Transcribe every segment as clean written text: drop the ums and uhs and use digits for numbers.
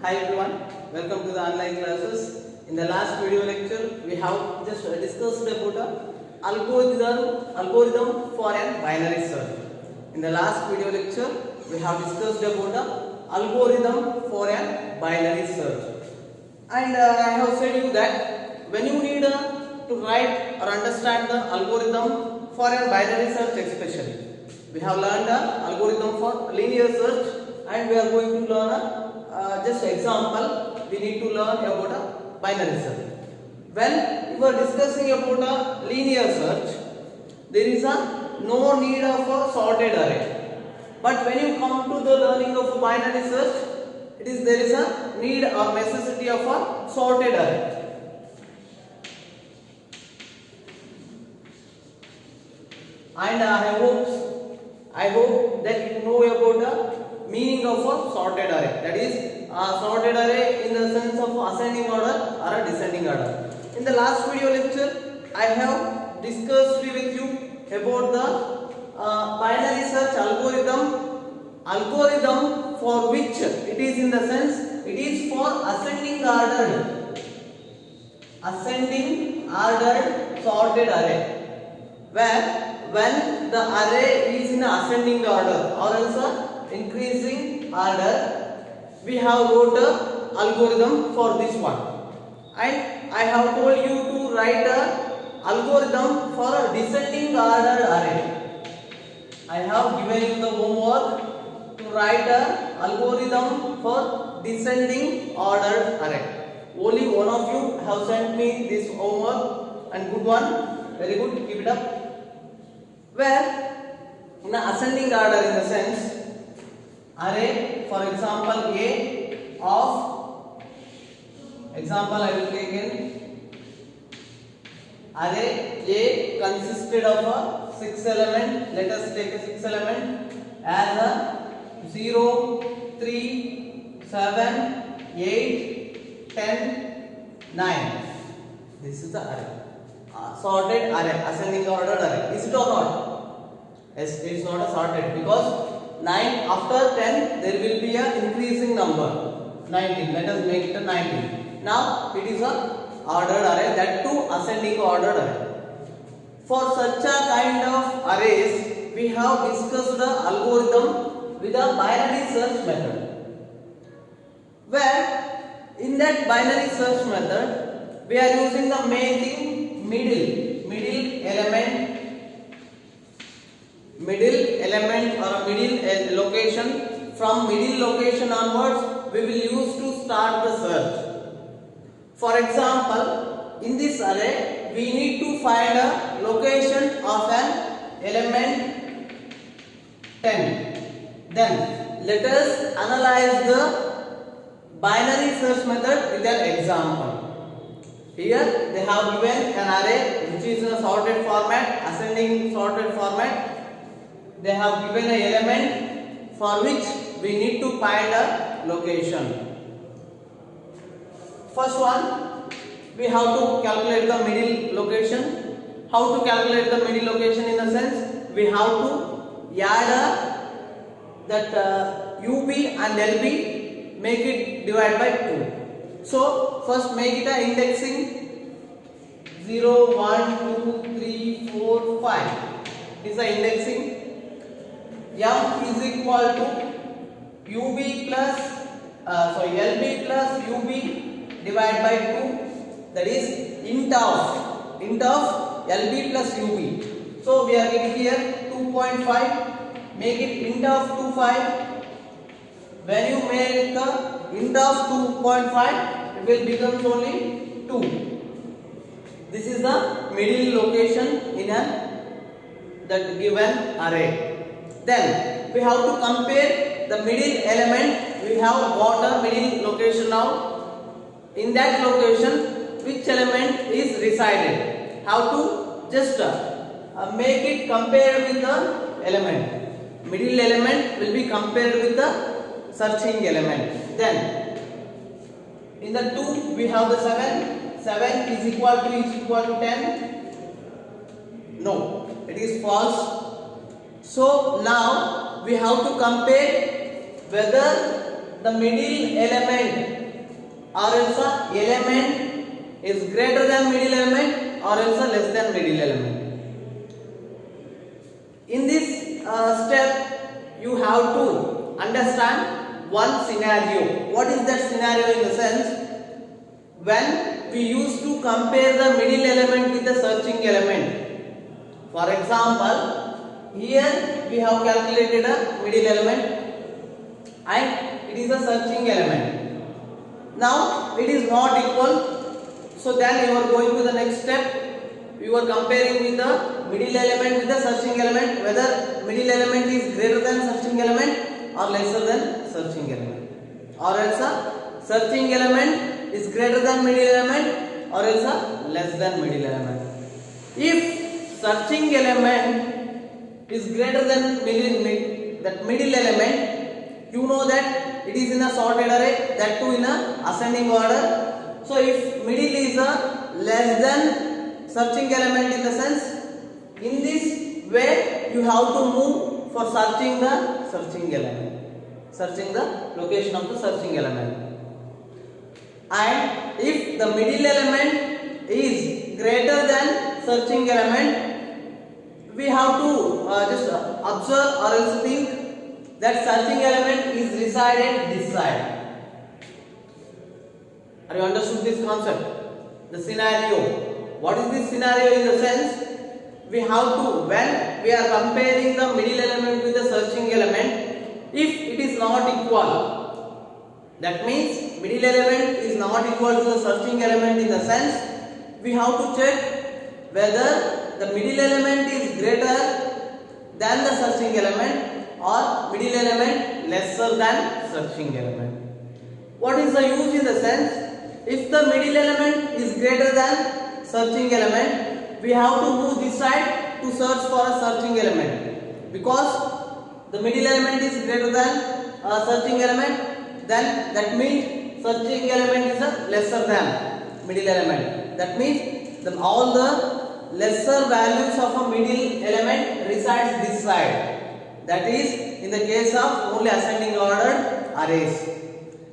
Hi everyone, welcome to the online classes. In the last video lecture, we have just discussed about a algorithm for a binary search. In the last video lecture, we have discussed about a algorithm for a binary search. And I have said you that when you need to write or understand the algorithm for a binary search especially, we have learned the algorithm for linear search and we are going to learn just example. We need to learn about a binary search. When you are discussing about a linear search, there is no need of a sorted array. But when you come to the learning of a binary search, there is a need or necessity of a sorted array. And I hope that you know about the meaning of a sorted array. That is sorted array in the sense of ascending order or a descending order. In the last video lecture, I have discussed with you about the binary search algorithm for which it is in the sense it is for ascending ordered sorted array, where when the array is in ascending order or else increasing order, we have wrote a algorithm for this one. And I have told you to write a algorithm for a descending order array. I have given you the homework to write a algorithm for descending ordered array. Only one of you have sent me this homework, and good one, very good, keep it up. Where in an ascending order, in the sense array, for example A of example I will take in array A consisted of a 6 element. Let us take a 6 element as a 0, 3, 7, 8, 10, 9. This is the array. Sorted array, ascending ordered array. Is it or not? Yes, it is not a sorted, because 9 after 10 there will be a increasing number 19. Let us make it a 19. Now it is a ordered array, that too ascending ordered array. For such a kind of arrays, we have discussed the algorithm with a binary search method, where in that binary search method we are using the main thing middle element or a middle location. From middle location onwards we will use to start the search. For example, in this array we need to find a location of an element 10. Then let us analyze the binary search method with an example. Here they have given an array which is in a sorted format, ascending sorted format. They have given an element for which we need to find a location. First one, we have to calculate the middle location. How to calculate the middle location? In the sense, we have to add that UB and LB, make it divide by 2. So first make it a indexing 0, 1, 2, 3, 4, 5. This is the indexing. M is equal to UB plus LB plus UB divided by 2. That is int of LB plus UB. So we are getting here 2.5. Make it int of 2.5. When you make the int of 2.5, it will become only 2. This is the middle location in that given array. Then we have to compare the middle element. We have got a middle location now. In that location, which element is resided? How to just make it compared with the element. Middle element will be compared with the searching element. Then in the 2 we have the 7. 7 is equal to 10. No, it is false. So now we have to compare whether the middle element or else element is greater than middle element or else less than middle element. In this step, you have to understand one scenario. What is that scenario? In the sense, when we used to compare the middle element with the searching element. For example, here we have calculated a middle element and it is a searching element. Now it is not equal, so then you are going to the next step. You are comparing with the middle element with the searching element, whether middle element is greater than searching element or lesser than searching element, or else a searching element is greater than middle element or else a less than middle element. If searching element is greater than middle element, you know that it is in a sorted array, that too in a ascending order. So if middle is a less than searching element, in the sense, in this way you have to move for searching the searching element, searching the location of the searching element. And if the middle element is greater than searching element, we have to just observe or else think that searching element is resided this side. Are you understood this concept? The scenario. What is this scenario? In the sense, we have to, when we are comparing the middle element with the searching element, if it is not equal, that means middle element is not equal to the searching element, in the sense, we have to check whether the middle element is greater than the searching element or middle element lesser than searching element. What is the use? In the sense, if the middle element is greater than searching element, we have to move this side to search for a searching element, because the middle element is greater than searching element, then that means searching element is a lesser than middle element. That means all the lesser values of a middle element resides this side. That is in the case of only ascending ordered arrays.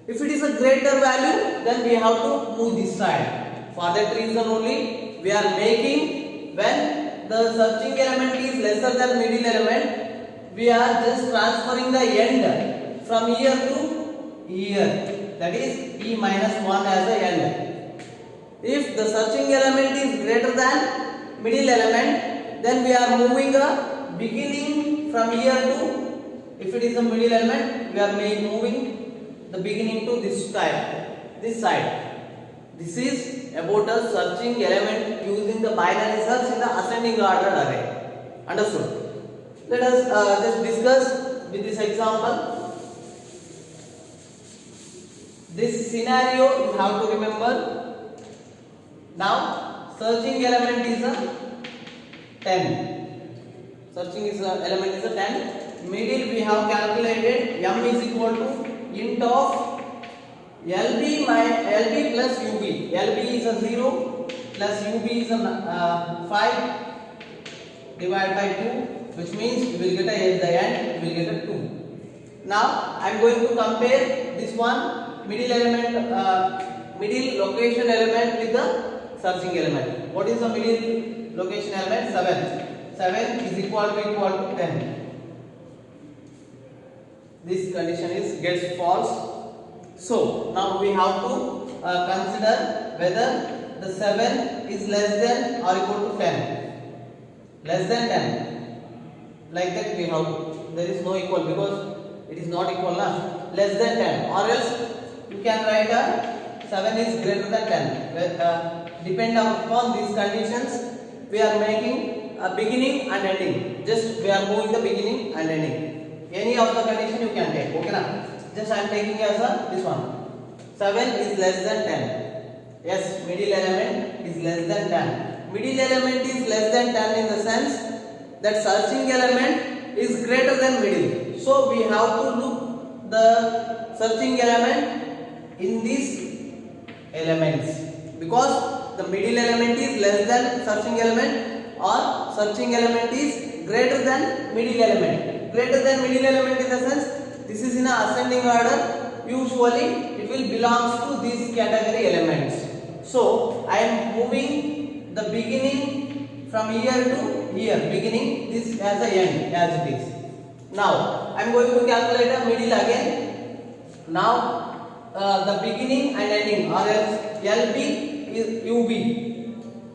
If it is a greater value, then we have to move this side. For that reason only we are making, when the searching element is lesser than middle element, we are just transferring the end from here to here, that is e minus 1 as a end. If the searching element is greater than middle element, then we are moving a beginning from here to, if it is a middle element, we are moving the beginning to this side, this side. This is about a searching element using the binary search in the ascending order array. Understood? Let us just discuss with this example. This scenario you have to remember. Now, searching element is a 10. Searching element is a 10. Middle we have calculated m is equal to int of LB plus UB. LB is a 0 plus UB is a 5 divided by 2, which means you will get at the end you will get a 2. Now I am going to compare this one middle element, middle location element with the searching element. What is the middle location element? 7. 7 is equal to 10. This condition is gets false. So now we have to consider whether the 7 is less than or equal to 10. Less than 10. Like that we have, there is no equal because it is not equal now. Less than 10, or else you can write a 7 is greater than 10. Depend upon these conditions, we are making a beginning and ending. Just we are moving the beginning and ending. Any of the condition you can take. Okay now. Just I am taking as this one. 7 is less than 10. Yes, middle element is less than 10. Middle element is less than 10 in the sense that searching element is greater than middle. So we have to look the searching element in these elements, because the middle element is less than searching element or searching element is greater than middle element. Greater than middle element in the sense this is in a ascending order usually it will belongs to these category elements. So I am moving the beginning from here to here, beginning this as a end as it is. Now I am going to calculate a middle again. Now the beginning and ending or else LB is UB.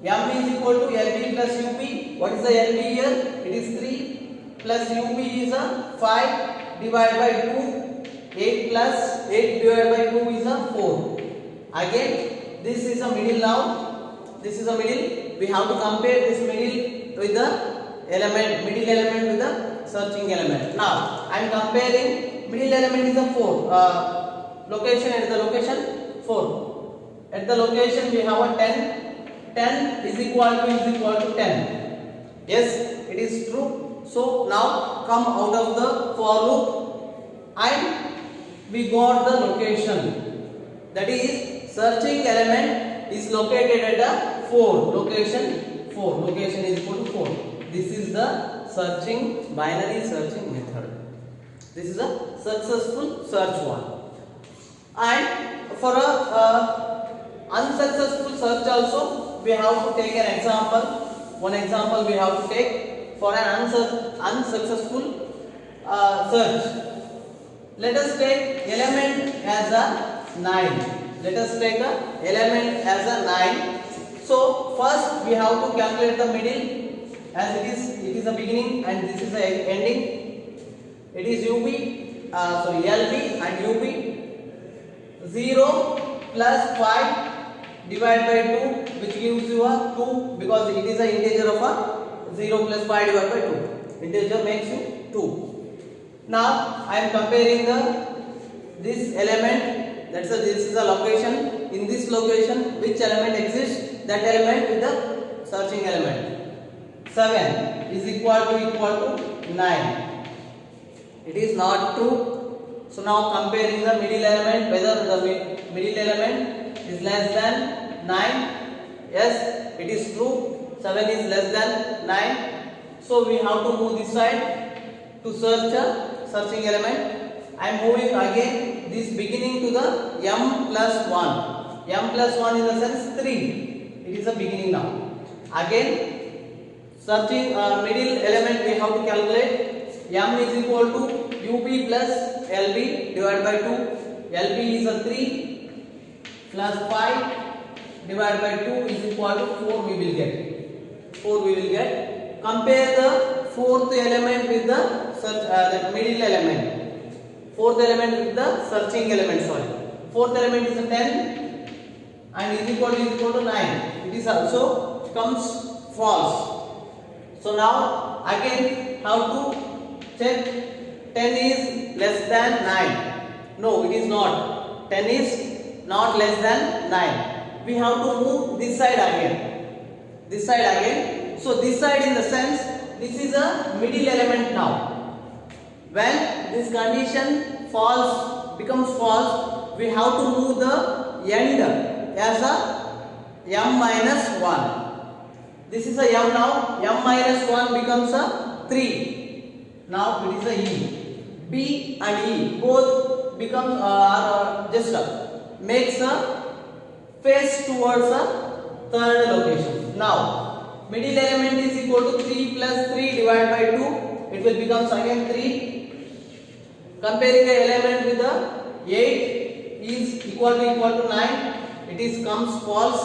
MB is equal to LB plus UB. What is the LB here? It is 3 plus UB is a 5 divided by 2. 8 plus 8 divided by 2 is a 4. Again this is a middle now. This is a middle. We have to compare this middle with the element, middle element with the searching element. Now I am comparing middle element is a 4. Location at the location 4. At the location we have a 10. 10 is equal to 10. Yes, it is true. So now come out of the for loop and we got the location. That is searching element is located at a 4. Location 4. Location is equal to 4. This is the searching binary searching method. This is a successful search one. And for a unsuccessful search also we have to take an example. One example we have to take for an unsuccessful search. Let us take element as a 9. Let us take a element as a 9. So first we have to calculate the middle as it is a beginning and this is the ending. It is UB, LB and UB. 0 plus 5 divided by 2 which gives you a 2 because it is an integer of a 0 plus 5 divided by 2. Integer makes you 2. Now I am comparing this element, this is a location. In this location which element exists? That element with the searching element. 7 is equal to 9. It is not true. So now comparing the middle element, whether the middle element is less than 9. Yes, it is true. 7 is less than 9. So we have to move this side to search a searching element. I am moving again this beginning to the m plus 1. M plus 1 in the sense 3. It is a beginning now. Again searching middle element we have to calculate. M is equal to UB plus LB divided by 2. LB is a 3 plus 5 divided by 2 is equal to 4 we will get. 4 we will get. Compare the fourth element with the middle element. Fourth element with the searching element. Fourth element is a 10 and is equal to 9. It is also comes false. So now again how to check? 10 is less than 9. No, it is not. 10 is not less than 9. We have to move this side again. This side again. So this side in the sense this is a middle element now. When this condition becomes false, we have to move the end as a m minus 1. This is a m now. M minus 1 becomes a 3. Now it is a E. B and E both become makes a face towards a third location. Now middle element is equal to 3 plus 3 divided by 2. It will become again 3. Comparing the element with the 8 is equal to 9. It is comes false.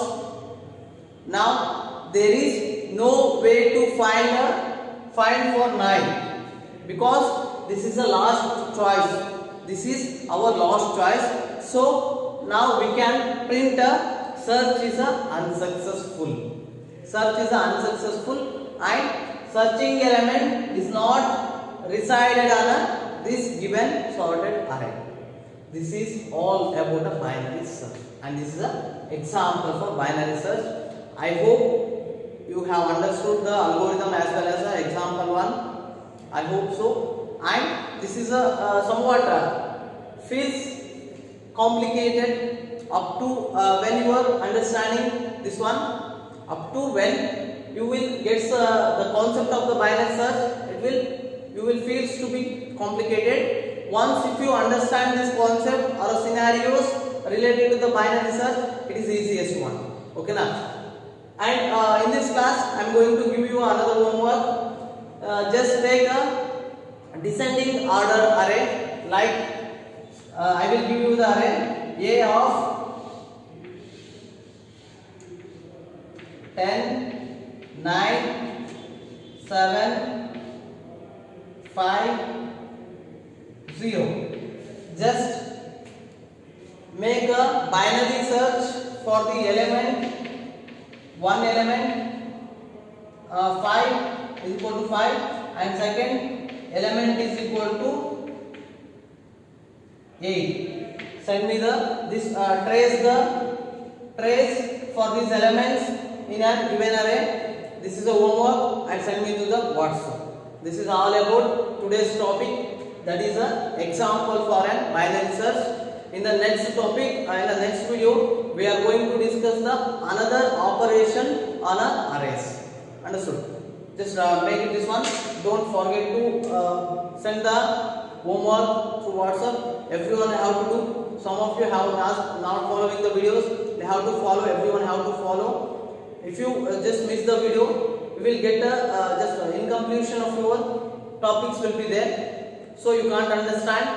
Now there is no way to find for 9 because this is the last choice. This is our last choice. So now we can print a search is unsuccessful. Search is unsuccessful and searching element is not resided on this given sorted array. This is all about a binary search and this is an example for binary search. I hope you have understood the algorithm as well as the example one. I hope so. And this is a somewhat feels complicated up to when you are understanding this one. Up to when you will get the concept of the binary search, you will feel to be complicated. once if you understand this concept or scenarios related to the binary search, it is easiest one. Okay now, and in this class I am going to give you another homework. Just take a descending order array, like I will give you the array A of 10, 9, 7, 5, 0. Just make a binary search for the element, one element, 5 is equal to 5, and second element is equal to 8. Send me trace for these elements in a given array. This is a homework, and send me to the WhatsApp. This is all about today's topic, that is an example for a binary search. In the next topic, in the next video, we are going to discuss the another operation on a arrays. Understood? Just make it this one. Don't forget to send the homework through WhatsApp. Everyone have to do. Some of you have not following the videos. They have to follow. Everyone have to follow. If you just miss the video, you will get just incompletion of your topics will be there, so you can't understand,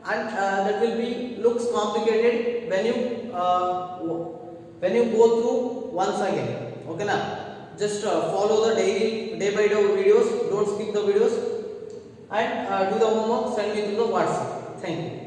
and that will be looks complicated when you go through once again. Okay now, just follow the day by day videos. Don't skip the videos, and do the homework. Send me to the WhatsApp. Thank you.